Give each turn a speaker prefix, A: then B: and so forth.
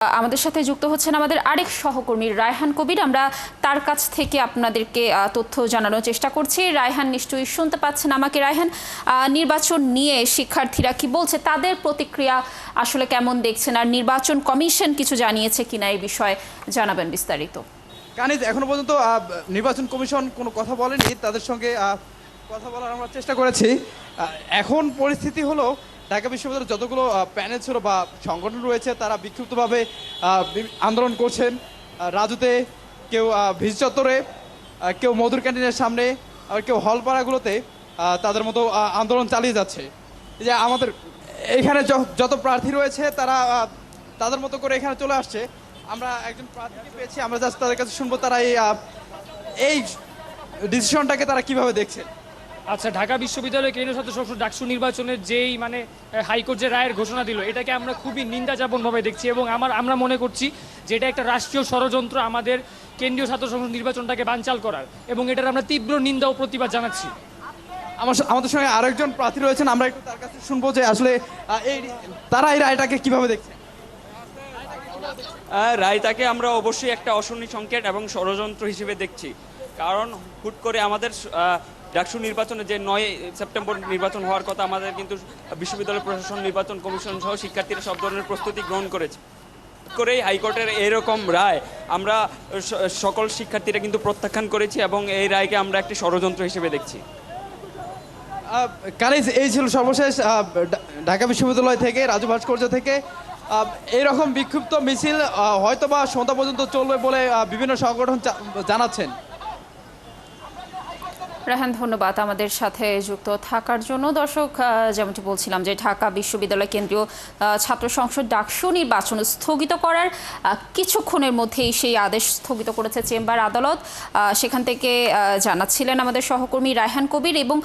A: আমাদের সাথে যুক্ত হচ্ছেন আমাদের আরেক সহকর্মী রায়হান কবির। আমরা তার কাছ থেকে আপনাদেরকে তথ্য জানানোর চেষ্টা করছি। রায়হান, নিশ্চয়ই শুনতে পাচ্ছেন আমাকে। রায়হান, নির্বাচন নিয়ে শিক্ষার্থীরা কি বলছে, তাদের প্রতিক্রিয়া আসলে কেমন দেখছেন, আর নির্বাচন কমিশন কিছু জানিয়েছে কিনা এই বিষয়ে জানাবেন বিস্তারিত।
B: কানিজ, এখনো পর্যন্ত নির্বাচন কমিশন কোনো কথা বলেনি। তাদের সঙ্গে কথা বলার আমরা চেষ্টা করেছি। এখন পরিস্থিতি হলো, ঢাকা বিশ্ববিদ্যালয়ের যতগুলো প্যানেল ছিল বা সংগঠন রয়েছে তারা বিক্ষিপ্তভাবে আন্দোলন করছেন। রাজুতে, কেউ ভিজ চত্বরে, কেউ মধুর ক্যান্টিনের সামনে, আর কেউ হলপাড়াগুলোতে তাদের মতো আন্দোলন চালিয়ে যাচ্ছে। এই যে আমাদের এখানে যত প্রার্থী রয়েছে তারা তাদের মতো করে এখানে চলে আসছে। আমরা একজন প্রার্থীকে পেয়েছি, আমরা জাস্ট তাদের কাছে শুনবো তারা এই ডিসিশনটাকে তারা কিভাবে দেখছে।
C: আচ্ছা, ঢাকা বিশ্ববিদ্যালয় কেন্দ্রীয় ছাত্র সংসদ ডাকসু নির্বাচনের যেই হাইকোর্ট যে রায়ের ঘোষণা দিল, এটাকে আমরা খুবই নিন্দাজাপনভাবে দেখছি এবং আমরা মনে করছি যে এটা একটা রাষ্ট্রীয় ষড়যন্ত্র আমাদের কেন্দ্রীয় ছাত্র সংসদ নির্বাচনটাকে বানচাল করার, এবং এটার আমরা তীব্র নিন্দা ও প্রতিবাদ জানাচ্ছি।
B: আমাদের সঙ্গে আরেকজন প্রার্থী রয়েছেন, আমরা একটু তার কাছে শুনবো যে আসলে তারা এই রায়টাকে কিভাবে দেখছে।
D: রায়টাকে আমরা অবশ্যই একটা অশনি সংকেত এবং ষড়যন্ত্র হিসেবে দেখছি। কারণ হুট করে আমাদের ডাকসু নির্বাচনে যে 9 সেপ্টেম্বর নির্বাচন হওয়ার কথা, আমাদের কিন্তু বিশ্ববিদ্যালয় প্রশাসন, নির্বাচন কমিশন সহ শিক্ষার্থীরা সব ধরনের প্রস্তুতি গ্রহণ করেছে। করেই হাইকোর্টের এরকম রায় আমরা সকল শিক্ষার্থীরা কিন্তু প্রত্যাখ্যান করেছি এবং এই রায়কে আমরা একটি ষড়যন্ত্র হিসেবে দেখছি।
B: কানিজ, এই ছিল সর্বশেষ ঢাকা বিশ্ববিদ্যালয় থেকে, রাজু ভাস্কর্য থেকে এইরকম বিক্ষিপ্ত মিছিল হয়তোবা সন্ধ্যা পর্যন্ত চলবে বলে বিভিন্ন সংগঠন জানাচ্ছেন।
A: রায়হান, ধন্যবাদ আমাদের সাথে যুক্ত থাকার জন্য। দর্শক, যেমনটি বলছিলাম যে ঢাকা বিশ্ববিদ্যালয় কেন্দ্রীয় ছাত্র সংসদ ডাকসু নির্বাচন স্থগিত করার কিছুক্ষণের মধ্যেই সেই আদেশ স্থগিত করেছে চেম্বার আদালত। সেখান থেকে জানাচ্ছিলেন আমাদের সহকর্মী রায়হান কবির। এবং